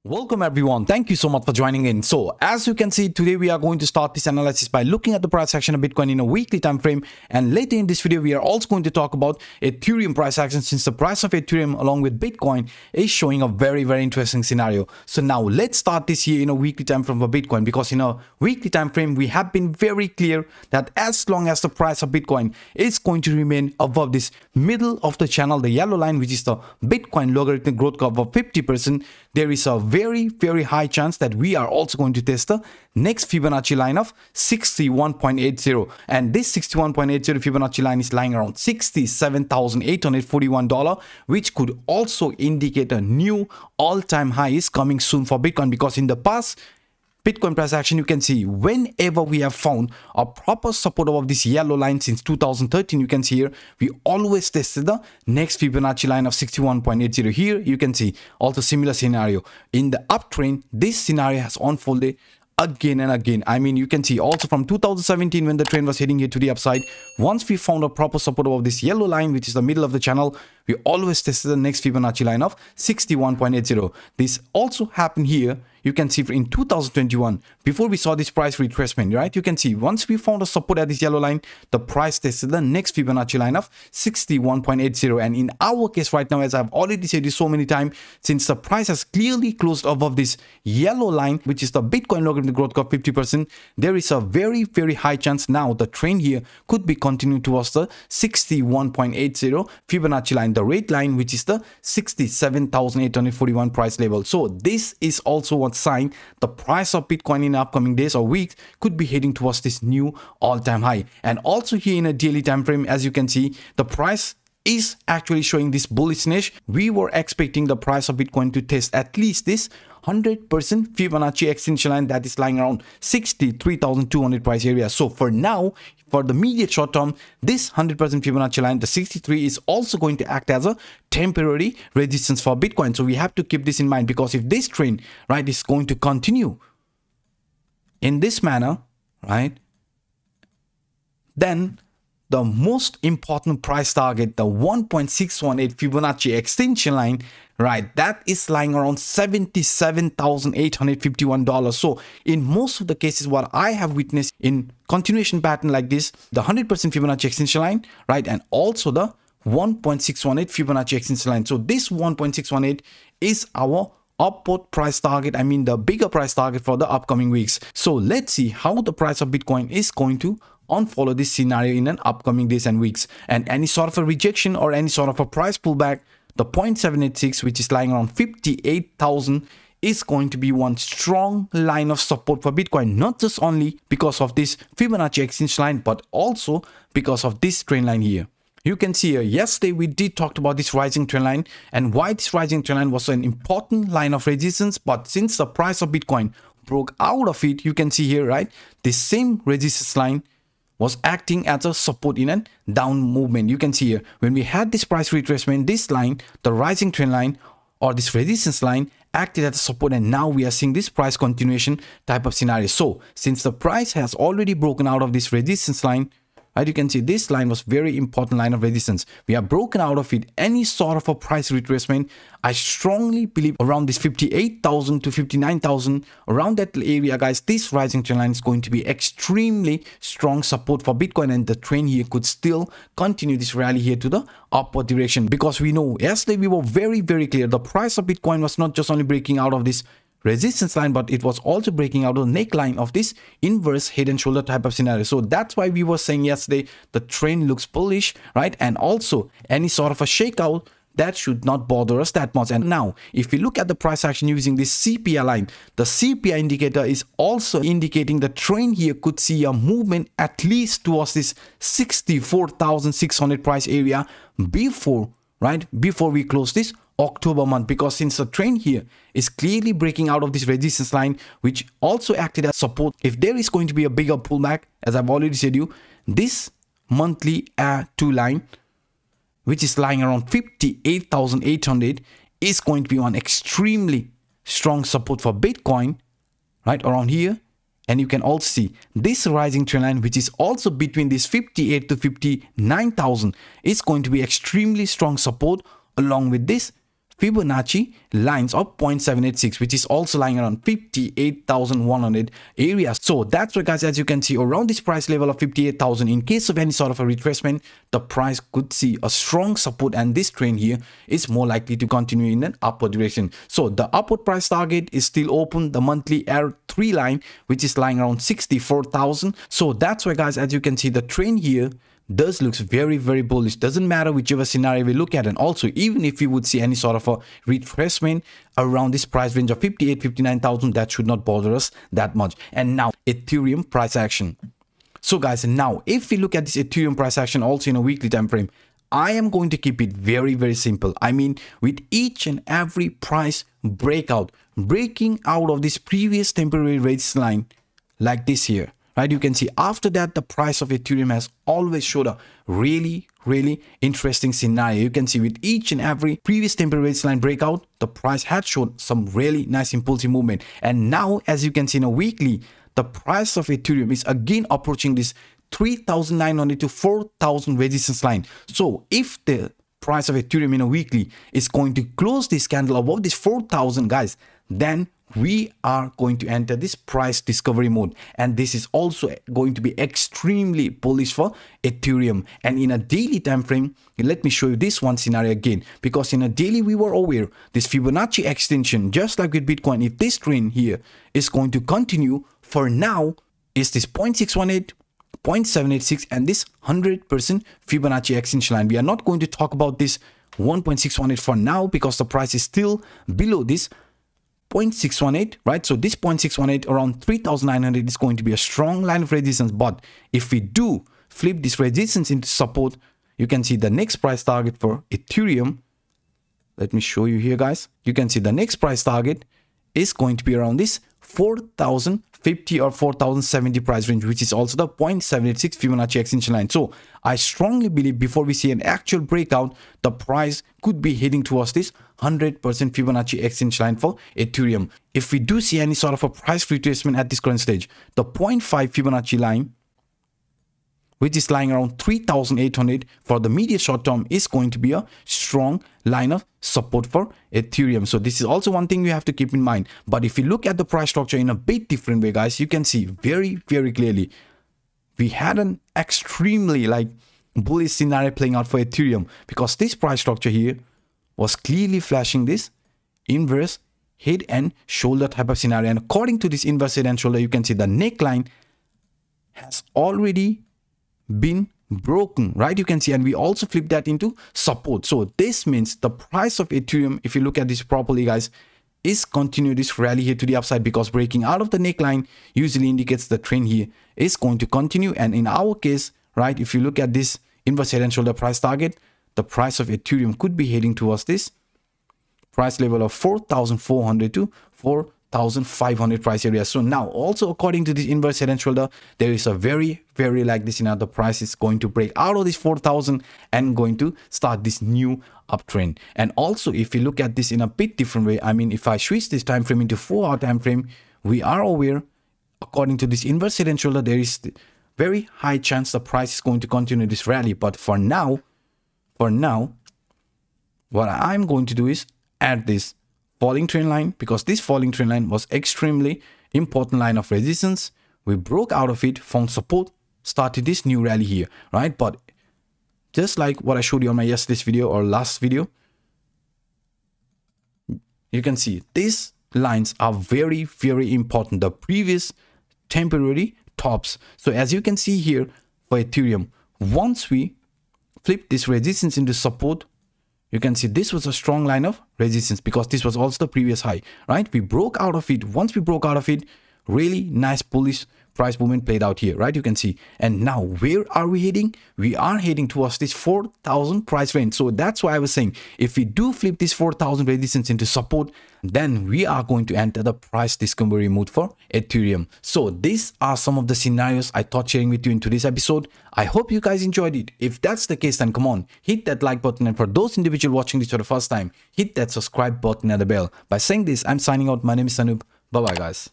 Welcome everyone. Thank you so much for joining in. So as you can see, today we are going to start this analysis by looking at the price action of Bitcoin in a weekly time frame, and later in this video we are also going to talk about Ethereum price action, since the price of Ethereum along with Bitcoin is showing a very interesting scenario. So now let's start this here in a weekly time frame for Bitcoin, because in a weekly time frame we have been very clear that as long as the price of Bitcoin is going to remain above this middle of the channel, the yellow line, which is the Bitcoin logarithmic growth curve of 50%, there is a very high chance that we are also going to test the next Fibonacci line of 61.80, and this 61.80 Fibonacci line is lying around $67,841, which could also indicate a new all-time high is coming soon for Bitcoin, because in the past Bitcoin price action, you can see whenever we have found a proper support of this yellow line since 2013, you can see here, we always tested the next Fibonacci line of 61.80. Here you can see also similar scenario. In the uptrend, this scenario has unfolded again and again. I mean, you can see also from 2017 when the trend was heading here to the upside, once we found a proper support of this yellow line, which is the middle of the channel, we always tested the next Fibonacci line of 61.80. This also happened here. You can see in 2021, before we saw this price retracement, right? You can see once we found a support at this yellow line, the price tested the next Fibonacci line of 61.80. And in our case right now, as I've already said this so many times, since the price has clearly closed above this yellow line, which is the Bitcoin logarithmic growth curve 50%, there is a very high chance now the trend here could be continuing towards the 61.80 Fibonacci line, the red line, which is the 67,841 price level. So this is also one sign the price of Bitcoin in upcoming days or weeks could be heading towards this new all-time high. And also here in a daily time frame, as you can see, the price is actually showing this bullishness. We were expecting the price of Bitcoin to test at least this 100% Fibonacci extension line that is lying around 63,200 price area. So for now, for the immediate short term, this 100% Fibonacci line, the 63, is also going to act as a temporary resistance for Bitcoin. So we have to keep this in mind, because if this trend, right, is going to continue in this manner, right, then the most important price target, the 1.618 Fibonacci extension line, right, that is lying around $77,851. So in most of the cases, what I have witnessed in continuation pattern like this, the 100% Fibonacci extension line, right, and also the 1.618 Fibonacci extension line. So this 1.618 is our upward price target, I mean the bigger price target for the upcoming weeks. So let's see how the price of Bitcoin is going to unfollow this scenario in an upcoming days and weeks. And any sort of a rejection or any sort of a price pullback, the 0.786, which is lying around 58,000, is going to be one strong line of support for Bitcoin, not just only because of this Fibonacci extension line, but also because of this trend line here. You can see here, yesterday we did talk about this rising trend line and why this rising trend line was an important line of resistance. But since the price of Bitcoin broke out of it, you can see here, right, this same resistance line was acting as a support in a down movement. You can see here, when we had this price retracement, this line, the rising trend line or this resistance line, acted as a support, and now we are seeing this price continuation type of scenario. So since the price has already broken out of this resistance line, right, you can see this line was very important line of resistance. We are broken out of it. Any sort of a price retracement, I strongly believe around this 58,000 to 59,000, around that area, guys, this rising trend line is going to be extremely strong support for Bitcoin, and the trend here could still continue this rally here to the upward direction, because we know yesterday we were very clear the price of Bitcoin was not just only breaking out of this resistance line, but it was also breaking out of the neckline of this inverse head and shoulder type of scenario. So that's why we were saying yesterday the trend looks bullish, right? And also any sort of a shakeout, that should not bother us that much. And now if we look at the price action using this CPI line, the CPI indicator is also indicating the trend here could see a movement at least towards this 64,600 price area before, right, before we close this October month, because since the trend here is clearly breaking out of this resistance line, which also acted as support, if there is going to be a bigger pullback, as I've already said you, this monthly R2 line, which is lying around 58,800, is going to be one extremely strong support for Bitcoin, right, around here. And you can also see this rising trend line, which is also between this 58 to 59,000, is going to be extremely strong support, along with this Fibonacci lines of 0.786, which is also lying around 58,100 areas. So that's why guys, as you can see, around this price level of 58,000, in case of any sort of a retracement, the price could see a strong support, and this trend here is more likely to continue in an upward direction. So the upward price target is still open, the monthly R3 line, which is lying around 64,000. So that's why guys, as you can see, the trend here does looks very bullish. Doesn't matter whichever scenario we look at. And also, even if we would see any sort of a retracement around this price range of 59,000, that should not bother us that much. And now Ethereum price action. So guys, now if we look at this Ethereum price action also in a weekly time frame, I am going to keep it very simple. I mean, with each and every price breakout, breaking out of this previous temporary resistance line like this here, right? You can see after that, the price of Ethereum has always showed a really interesting scenario. You can see with each and every previous temporary resistance line breakout, the price had showed some really nice impulsive movement. And now, as you can see in a weekly, the price of Ethereum is again approaching this 3,900 to 4,000 resistance line. So if the price of Ethereum in a weekly is going to close this candle above this 4,000, guys, then we are going to enter this price discovery mode, and this is also going to be extremely bullish for Ethereum. And in a daily time frame, let me show you this one scenario again, because in a daily we were aware this Fibonacci extension, just like with Bitcoin, if this trend here is going to continue, for now is this 0.618, 0.786 and this 100% Fibonacci extension line. We are not going to talk about this 1.618 for now because the price is still below this 0.618, right? So this 0.618 around 3,900 is going to be a strong line of resistance. But if we do flip this resistance into support, you can see the next price target for Ethereum. Let me show you here, guys. You can see the next price target is going to be around this 4,050 or 4,070 price range, which is also the 0.786 Fibonacci extension line. So I strongly believe before we see an actual breakout, the price could be heading towards this 100% Fibonacci extension line for Ethereum. If we do see any sort of a price retracement at this current stage, the 0.5 Fibonacci line, which is lying around 3,800 for the immediate short term, is going to be a strong line of support for Ethereum. So this is also one thing we have to keep in mind. But if you look at the price structure in a bit different way, guys, you can see very clearly we had an extremely bullish scenario playing out for Ethereum, because this price structure here was clearly flashing this inverse head and shoulder type of scenario. And according to this inverse head and shoulder, you can see the neckline has already been broken, right? You can see, and we also flip that into support. So this means the price of Ethereum, if you look at this properly, guys, is continue this rally here to the upside, because breaking out of the neckline usually indicates the trend here is going to continue. And in our case, right, if you look at this inverse head and shoulder price target, the price of Ethereum could be heading towards this price level of 4,400 to 4,500 price area. So now also according to this inverse head and shoulder, there is a very like this, the price is going to break out of this 4,000 and going to start this new uptrend. And also if you look at this in a bit different way, I mean, if I switch this time frame into 4-hour time frame, we are aware according to this inverse head and shoulder, there is very high chance the price is going to continue this rally. But for now, what I'm going to do is add this falling trend line, because this falling trend line was extremely important line of resistance. We broke out of it, found support, started this new rally here, right? But just like what I showed you on my yesterday's video or last video, you can see these lines are very important, the previous temporary tops. So as you can see here for Ethereum, once we flip this resistance into support, you can see this was a strong line of resistance, because this was also the previous high, right? We broke out of it. Once we broke out of it, really nice bullish price movement played out here, right? You can see. And now where are we heading? We are heading towards this 4,000 price range. So that's why I was saying, if we do flip this 4,000 resistance into support, then we are going to enter the price discovery mode for Ethereum. So these are some of the scenarios I thought sharing with you in today's episode. I hope you guys enjoyed it. If that's the case, then come on, hit that like button. And for those individuals watching this for the first time, hit that subscribe button and the bell. By saying this, I'm signing out. My name is Anup. Bye bye, guys.